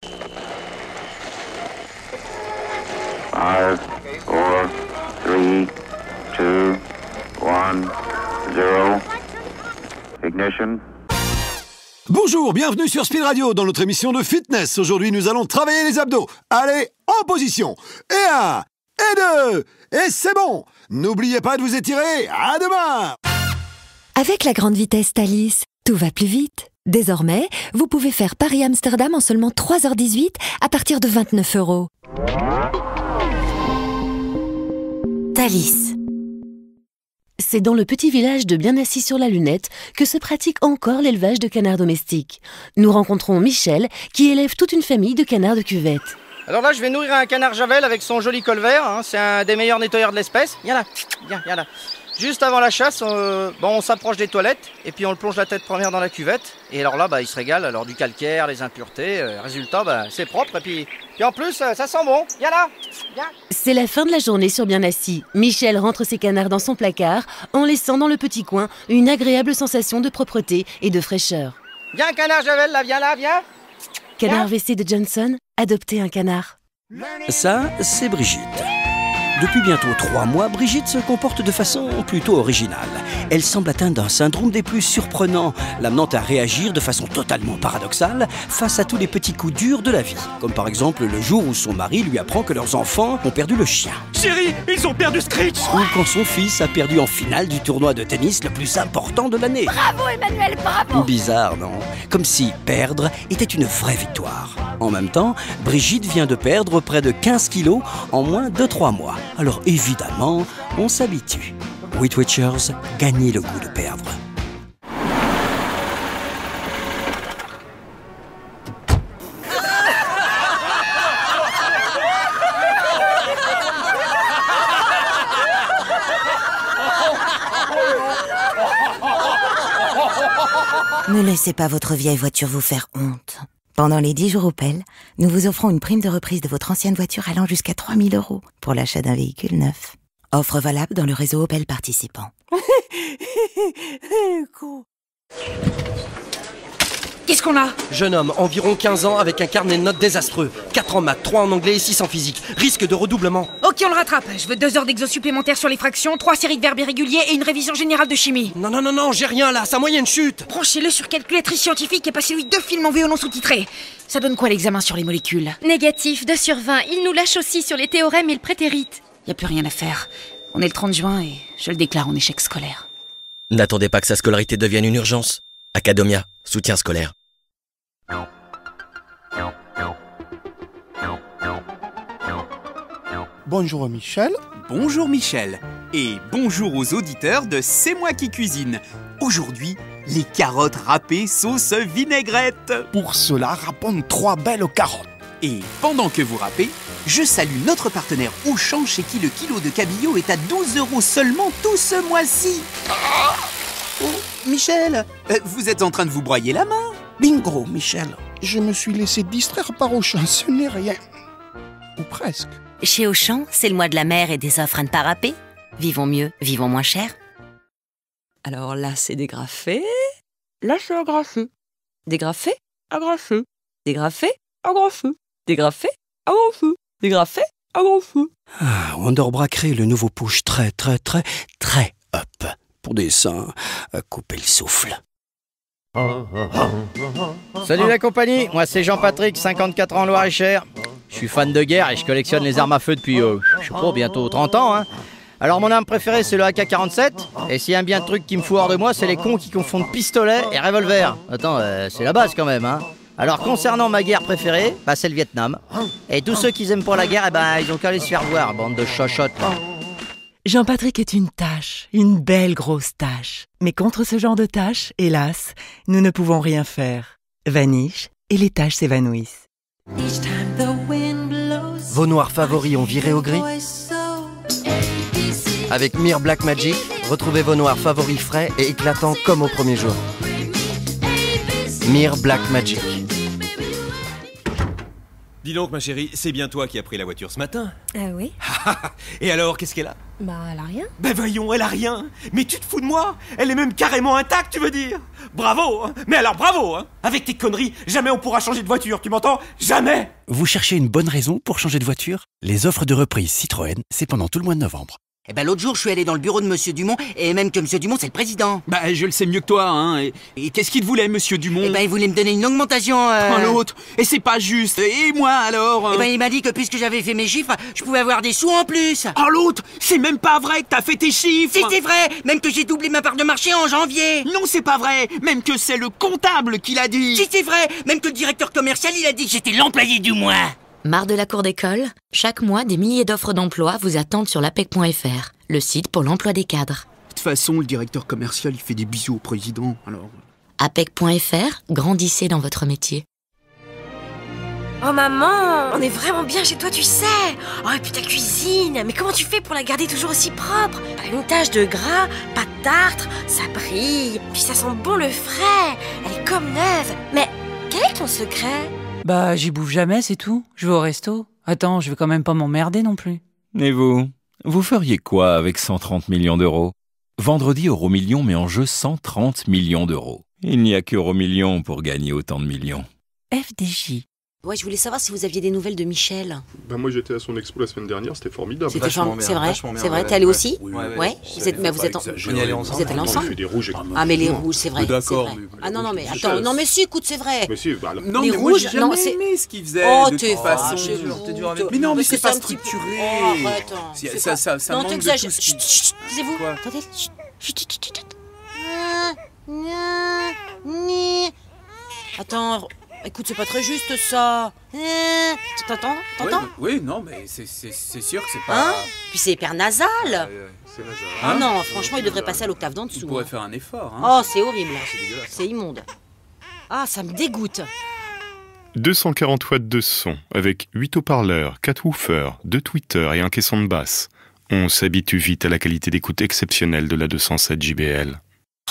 5, 4, 3, 2, 1, 0. Ignition. Bonjour, bienvenue sur Speed Radio dans notre émission de fitness. Aujourd'hui, nous allons travailler les abdos. Allez, en position. Et 1, et 2, et c'est bon. N'oubliez pas de vous étirer. À demain. Avec la grande vitesse Thalys, tout va plus vite. Désormais, vous pouvez faire Paris-Amsterdam en seulement 3h18 à partir de 29 €. Thalys. C'est dans le petit village de Bien-Assis-sur-la-Lunette que se pratique encore l'élevage de canards domestiques. Nous rencontrons Michel, qui élève toute une famille de canards de cuvette. Alors là, je vais nourrir un canard javel avec son joli col vert, hein. C'est un des meilleurs nettoyeurs de l'espèce. Viens là, viens là. Juste avant la chasse, on s'approche des toilettes et puis on le plonge la tête première dans la cuvette. Et alors là, il se régale. Alors du calcaire, les impuretés, résultat, c'est propre. Et puis en plus, ça sent bon. Viens là, viens. C'est la fin de la journée sur Bien-Assis. Michel rentre ses canards dans son placard en laissant dans le petit coin une agréable sensation de propreté et de fraîcheur. Viens, canard javel, là, viens. Canard WC de Johnson, adoptez un canard. Ça, c'est Brigitte. Depuis bientôt 3 mois, Brigitte se comporte de façon plutôt originale. Elle semble atteinte d'un syndrome des plus surprenants, l'amenant à réagir de façon totalement paradoxale face à tous les petits coups durs de la vie. Comme par exemple le jour où son mari lui apprend que leurs enfants ont perdu le chien. Chérie, ils ont perdu Screech! Ou quand son fils a perdu en finale du tournoi de tennis le plus important de l'année. Bravo Emmanuel, bravo! Bizarre, non? Comme si perdre était une vraie victoire. En même temps, Brigitte vient de perdre près de 15 kilos en moins de 3 mois. Alors évidemment, on s'habitue. Weight Watchers, gagnez le goût de perdre. Ne laissez pas votre vieille voiture vous faire honte. Pendant les 10 jours Opel, nous vous offrons une prime de reprise de votre ancienne voiture allant jusqu'à 3 000 € pour l'achat d'un véhicule neuf. Offre valable dans le réseau Opel participant. Qu'est-ce qu'on a? Jeune homme, environ 15 ans, avec un carnet de notes désastreux. 4 en maths, 3 en anglais et 6 en physique. Risque de redoublement. Ok, on le rattrape. Je veux 2 heures d'exo supplémentaires sur les fractions, 3 séries de verbes irréguliers et une révision générale de chimie. Non, j'ai rien là, sa moyenne chute. Branchez-le sur calculatrice scientifique et passez-lui 2 films en VO non sous-titrés. Ça donne quoi l'examen sur les molécules? Négatif, 2 sur 20. Il nous lâche aussi sur les théorèmes et le prétérite. Y a plus rien à faire. On est le 30 juin et je le déclare en échec scolaire. N'attendez pas que sa scolarité devienne une urgence. Academia, soutien scolaire. Bonjour Michel. Bonjour Michel. Et bonjour aux auditeurs de C'est moi qui cuisine. Aujourd'hui, les carottes râpées sauce vinaigrette. Pour cela, râpons 3 belles carottes. Et pendant que vous râpez, je salue notre partenaire Auchan chez qui le kilo de cabillaud est à 12 € seulement tout ce mois-ci. Oh, Michel, vous êtes en train de vous broyer la main. Bingo, Michel. Je me suis laissé distraire par Auchan, ce n'est rien. Ou presque. Chez Auchan, c'est le mois de la mer et des offres à ne pas râper. Vivons mieux, vivons moins cher. Alors là, c'est dégrafé. Là, c'est agrafé. Dégrafé. Agrafé. Dégrafé. Agrafé. Dégrafé. Agrafé. Dégrafé. Agrafé. Wonderbra crée le nouveau push très up. Pour des seins à couper le souffle. Salut la compagnie, moi c'est Jean-Patrick, 54 ans en Loir-et-Cher. Je suis fan de guerre et je collectionne les armes à feu depuis, je sais pas, bientôt 30 ans. Hein. Alors mon arme préférée c'est le AK-47, et s'il y a bien un truc qui me fout hors de moi, c'est les cons qui confondent pistolet et revolver. Attends, c'est la base quand même, hein. Alors concernant ma guerre préférée, c'est le Vietnam. Et tous ceux qui aiment pas la guerre, ils ont qu'à aller se faire voir, bande de chochottes. Jean-Patrick est une tache, une belle grosse tache. Mais contre ce genre de tache, hélas, nous ne pouvons rien faire. Vaniche et les taches s'évanouissent. Vos noirs favoris ont viré au gris? Avec Mir Black Magic, retrouvez vos noirs favoris frais et éclatants comme au premier jour. Mir Black Magic. Dis donc, ma chérie, c'est bien toi qui as pris la voiture ce matin? Ah oui? Et alors, qu'est-ce qu'elle a? Bah, elle a rien. Ben voyons, elle a rien. Mais tu te fous de moi? Elle est même carrément intacte, tu veux dire? Bravo, hein. Mais alors bravo, hein. Avec tes conneries, jamais on pourra changer de voiture, tu m'entends? Jamais. Vous cherchez une bonne raison pour changer de voiture? Les offres de reprise Citroën, c'est pendant tout le mois de novembre. Eh ben l'autre jour, je suis allé dans le bureau de Monsieur Dumont, et même que Monsieur Dumont, c'est le président. Bah, je le sais mieux que toi, hein. Et qu'est-ce qu'il voulait, Monsieur Dumont? Eh ben, il voulait me donner une augmentation, Oh, l'autre. Et c'est pas juste. Et moi, alors? Eh ben, il m'a dit que puisque j'avais fait mes chiffres, je pouvais avoir des sous en plus. Oh, l'autre. C'est même pas vrai que t'as fait tes chiffres. Si, c'est vrai. Même que j'ai doublé ma part de marché en janvier. Non, c'est pas vrai. Même que c'est le comptable qui l'a dit. Si, c'est vrai. Même que le directeur commercial, il a dit que j'étais l'employé du mois. Marre de la cour d'école? Chaque mois, des milliers d'offres d'emploi vous attendent sur l'APEC.fr, le site pour l'emploi des cadres. De toute façon, le directeur commercial, il fait des bisous au président, alors... APEC.fr, grandissez dans votre métier. Oh maman, on est vraiment bien chez toi, tu sais. Oh, et puis ta cuisine, mais comment tu fais pour la garder toujours aussi propre? Pas une tache de gras, pas de tartre, ça brille. Puis ça sent bon le frais, elle est comme neuve. Mais quel est ton secret? Bah, j'y bouffe jamais, c'est tout. Je vais au resto. Attends, je vais quand même pas m'emmerder non plus. Et vous feriez quoi avec 130 millions d'euros? Vendredi, Euromillions met en jeu 130 millions d'euros. Il n'y a qu'Euromillions pour gagner autant de millions. FDJ. Ouais, je voulais savoir si vous aviez des nouvelles de Michel. Bah moi j'étais à son expo la semaine dernière, c'était formidable. C'est vrai, c'est vrai. T'es allé aussi? Ouais. Vous êtes allés ensemble? On fait des rouges. Ah mais les rouges, c'est vrai. D'accord. Ah non mais attends, non mais si, écoute, c'est vrai. Mais si, bah non les mais rouges, moi j'ai jamais aimé ce qu'il faisait. Oh, de toute façon. Mais non mais c'est pas structuré. Oh, attends. Ça manque de tout ce qui... Taisez-vous. Attendez. Attends, écoute, c'est pas très juste ça. T'entends? Oui, non, mais c'est sûr que c'est pas... Hein? Puis c'est hyper nasal. C'est nasal. Ah non, franchement, il devrait passer à l'octave d'en dessous. Il pourrait faire un effort. Oh, c'est horrible. C'est immonde. Ah, ça me dégoûte. 240 watts de son, avec 8 haut-parleurs, 4 woofers, 2 tweeters et un caisson de basse. On s'habitue vite à la qualité d'écoute exceptionnelle de la 207 JBL.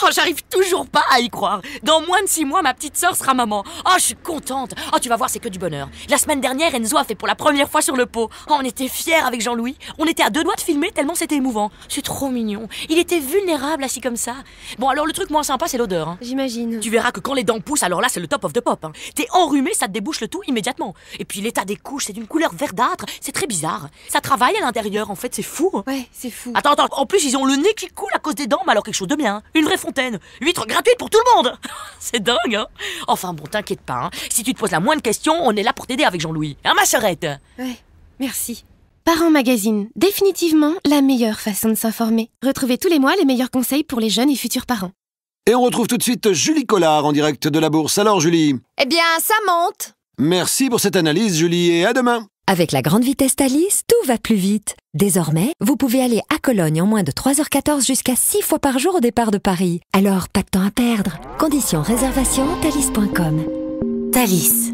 Oh, j'arrive toujours pas à y croire. Dans moins de 6 mois, ma petite sœur sera maman. Oh, je suis contente. Oh, tu vas voir, c'est que du bonheur. La semaine dernière, Enzo a fait pour la première fois sur le pot. Oh, on était fiers avec Jean-Louis. On était à 2 doigts de filmer tellement c'était émouvant. C'est trop mignon. Il était vulnérable assis comme ça. Bon, alors le truc moins sympa, c'est l'odeur. Hein. J'imagine. Tu verras que quand les dents poussent, alors là, c'est le top of the pop. Hein. T'es enrhumé, ça te débouche le tout immédiatement. Et puis l'état des couches, c'est d'une couleur verdâtre. C'est très bizarre. Ça travaille à l'intérieur, en fait, c'est fou. Ouais, c'est fou. Attends. En plus, ils ont le nez qui coule à cause des dents, mais alors quelque chose de bien. Une vraie fontaine. Huîtres gratuites pour tout le monde. C'est dingue, hein. Enfin bon, t'inquiète pas, hein. Si tu te poses la moindre question, on est là pour t'aider avec Jean-Louis. Hein, ma sœurette? Ouais, merci. Parents Magazine, définitivement la meilleure façon de s'informer. Retrouvez tous les mois les meilleurs conseils pour les jeunes et futurs parents. Et on retrouve tout de suite Julie Collard en direct de la Bourse. Alors Julie? Eh bien, ça monte. Merci pour cette analyse Julie et à demain. Avec la grande vitesse Thalys, tout va plus vite. Désormais, vous pouvez aller à Cologne en moins de 3h14 jusqu'à 6 fois par jour au départ de Paris. Alors, pas de temps à perdre. Conditions réservation thalys.com. Thalys.